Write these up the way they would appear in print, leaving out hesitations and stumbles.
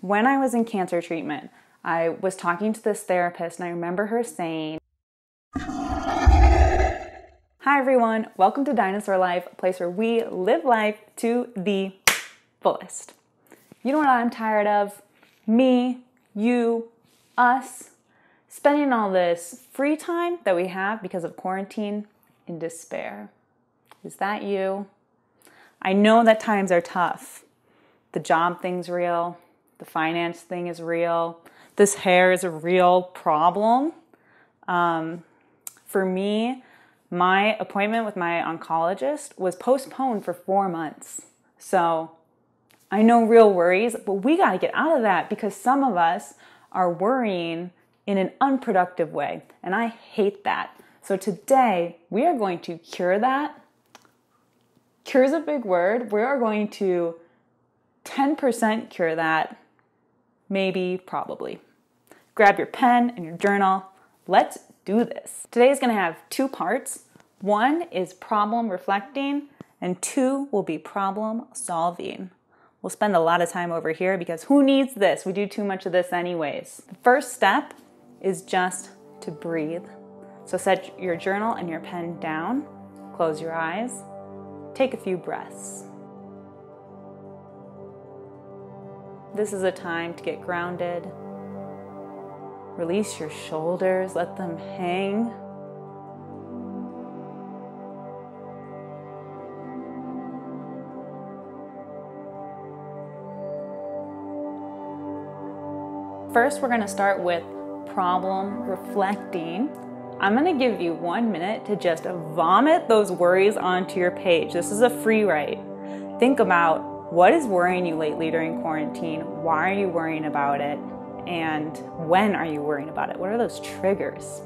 When I was in cancer treatment, I was talking to this therapist and I remember her saying, "Hi everyone, welcome to Dinosaur Life, a place where we live life to the fullest." You know what I'm tired of? Me, you, us, spending all this free time that we have because of quarantine in despair. Is that you? I know that times are tough. The job thing's real. The finance thing is real. This hair is a real problem. For me, my appointment with my oncologist was postponed for 4 months. So I know real worries, but we got to get out of that because some of us are worrying in an unproductive way. And I hate that. So today we are going to cure that. Cure is a big word. We are going to 10% cure that. Maybe, probably. Grab your pen and your journal. Let's do this. Today is going to have 2 parts. 1 is problem reflecting, and 2 will be problem solving. We'll spend a lot of time over here because who needs this? We do too much of this anyways. The first step is just to breathe. So set your journal and your pen down. Close your eyes. Take a few breaths. This is a time to get grounded. Release your shoulders, let them hang. First, we're going to start with problem reflecting. I'm going to give you 1 minute to just vomit those worries onto your page. This is a free write. Think about what is worrying you lately during quarantine? Why are you worrying about it? And when are you worrying about it? What are those triggers?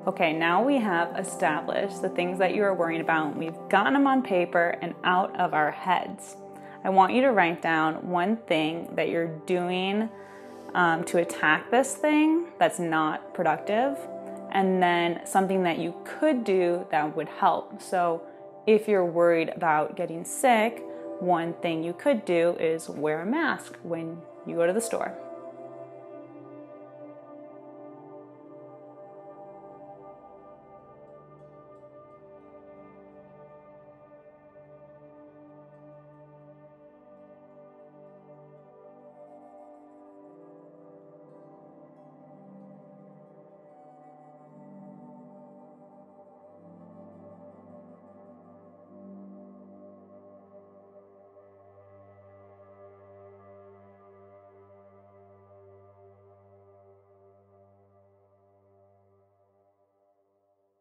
Okay, now we have established the things that you are worrying about. We've gotten them on paper and out of our heads. I want you to write down one thing that you're doing to attack this thing that's not productive, and then something that you could do that would help. So if you're worried about getting sick, one thing you could do is wear a mask when you go to the store.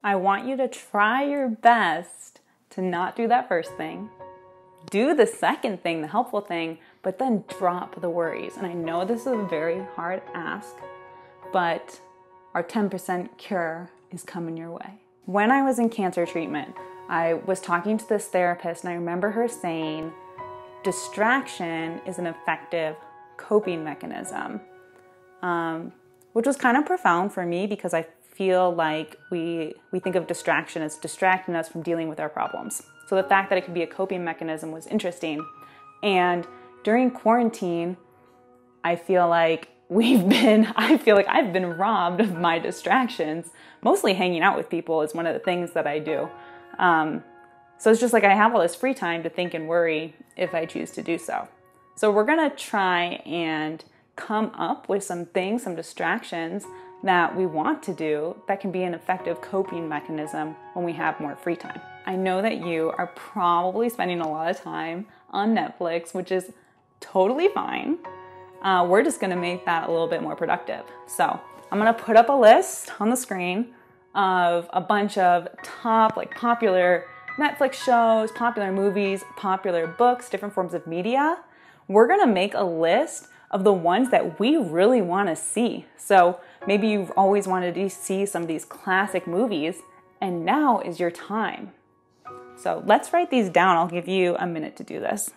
I want you to try your best to not do that first thing. Do the second thing, the helpful thing, but then drop the worries. And I know this is a very hard ask, but our 10% cure is coming your way. When I was in cancer treatment, I was talking to this therapist and I remember her saying, distraction is an effective coping mechanism, which was kind of profound for me because I feel like we think of distraction as distracting us from dealing with our problems. So the fact that it could be a coping mechanism was interesting. And during quarantine, I feel like I've been robbed of my distractions. Mostly hanging out with people is one of the things that I do. So it's just like I have all this free time to think and worry if I choose to do so. So we're gonna try and come up with some things, some distractions that we want to do that can be an effective coping mechanism when we have more free time. I know that you are probably spending a lot of time on Netflix, which is totally fine. We're just gonna make that a little bit more productive. So I'm gonna put up a list on the screen of a bunch of top, like, popular Netflix shows, popular movies, popular books, different forms of media. We're gonna make a list of the ones that we really wanna see. So maybe you've always wanted to see some of these classic movies, and now is your time. So let's write these down. I'll give you a minute to do this.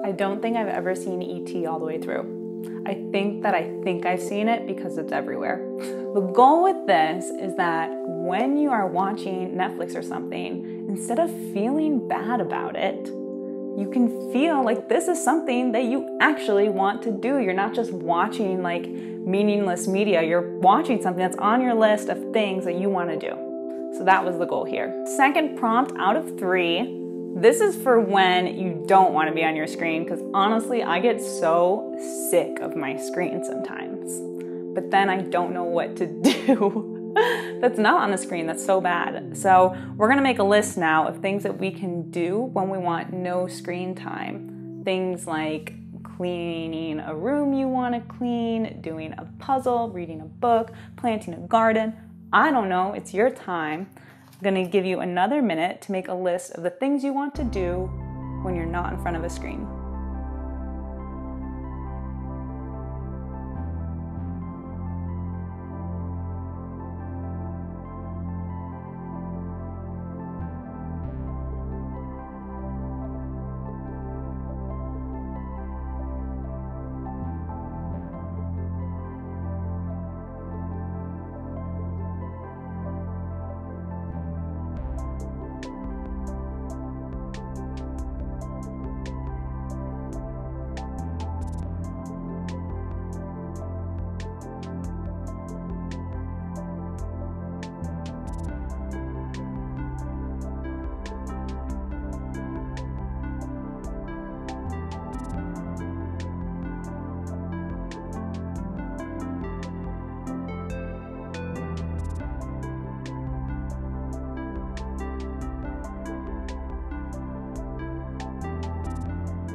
I don't think I've ever seen E.T. all the way through. I think I've seen it because it's everywhere. The goal with this is that when you are watching Netflix or something, instead of feeling bad about it, you can feel like this is something that you actually want to do. You're not just watching like meaningless media. You're watching something that's on your list of things that you want to do. So that was the goal here. Second prompt out of 3. This is for when you don't want to be on your screen, because honestly, I get so sick of my screen sometimes. But then I don't know what to do that's not on the screen. That's so bad. So we're going to make a list now of things that we can do when we want no screen time. Things like cleaning a room you want to clean, doing a puzzle, reading a book, planting a garden. I don't know. It's your time. I'm going to give you another minute to make a list of the things you want to do when you're not in front of a screen.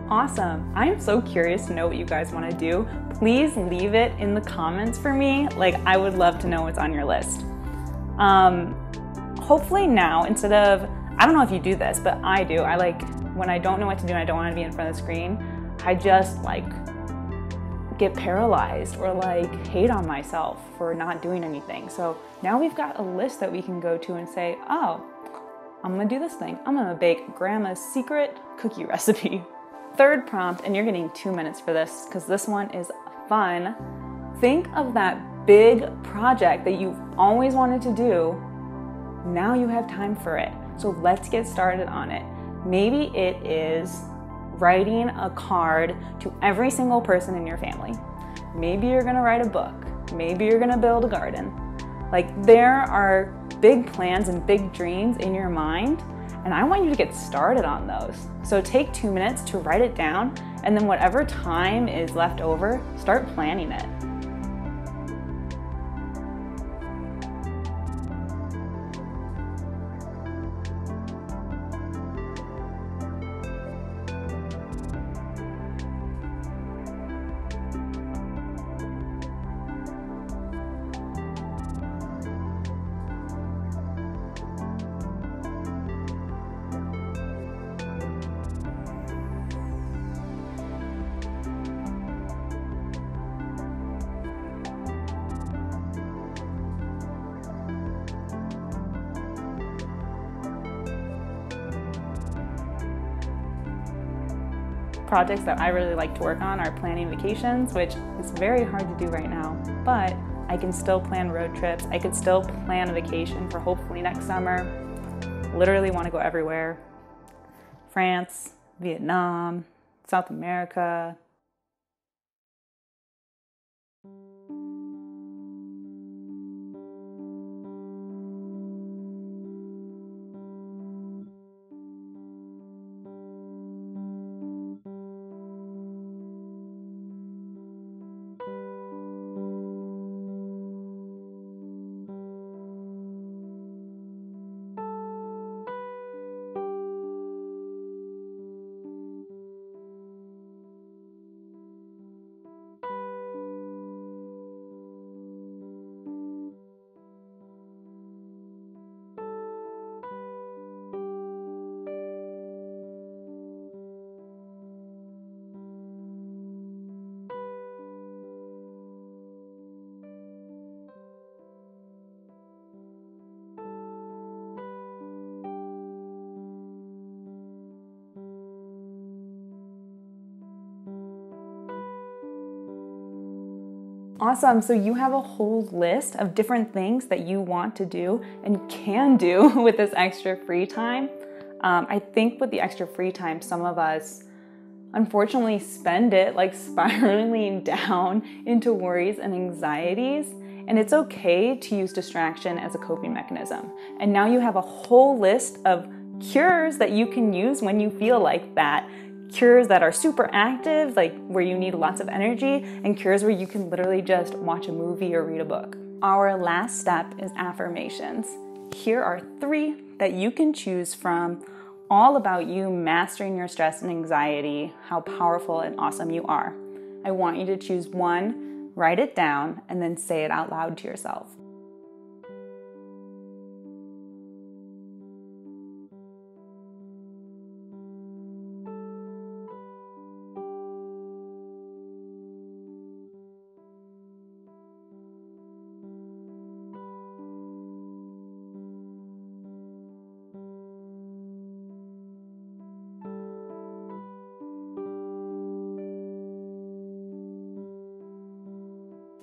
Awesome. I'm so curious to know what you guys want to do. Please leave it in the comments for me. Like, I would love to know what's on your list. Hopefully now, instead of, I don't know if you do this, but I do. I like, when I don't know what to do and I don't want to be in front of the screen, I just like get paralyzed or like hate on myself for not doing anything. So now we've got a list that we can go to and say, oh, I'm gonna do this thing. I'm gonna bake grandma's secret cookie recipe. Third prompt, and you're getting 2 minutes for this because this one is fun. Think of that big project that you've always wanted to do. Now you have time for it. So let's get started on it. Maybe it is writing a card to every single person in your family. Maybe you're gonna write a book. Maybe you're gonna build a garden. Like, there are big plans and big dreams in your mind, and I want you to get started on those. So take 2 minutes to write it down, and then whatever time is left over, start planning it. projects that I really like to work on are planning vacations, which is very hard to do right now, but I can still plan road trips. I could still plan a vacation for hopefully next summer. Literally want to go everywhere. France, Vietnam, South America. Awesome, so you have a whole list of different things that you want to do and can do with this extra free time. I think with the extra free time, some of us unfortunately spend it like spiraling down into worries and anxieties. And it's okay to use distraction as a coping mechanism. And now you have a whole list of cures that you can use when you feel like that. Cures that are super active, like where you need lots of energy, and cures where you can literally just watch a movie or read a book. Our last step is affirmations. Here are 3 that you can choose from, all about you mastering your stress and anxiety, how powerful and awesome you are. I want you to choose one, write it down, and then say it out loud to yourself.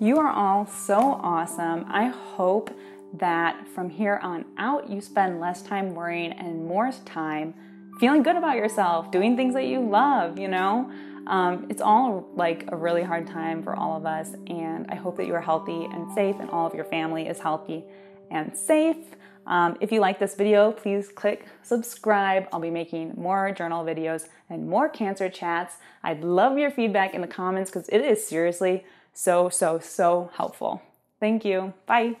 You are all so awesome. I hope that from here on out, you spend less time worrying and more time feeling good about yourself, doing things that you love, you know? It's all like a really hard time for all of us, and I hope that you are healthy and safe and all of your family is healthy and safe. If you like this video, please click subscribe. I'll be making more journal videos and more cancer chats. I'd love your feedback in the comments because it is seriously so helpful. Thank you. Bye.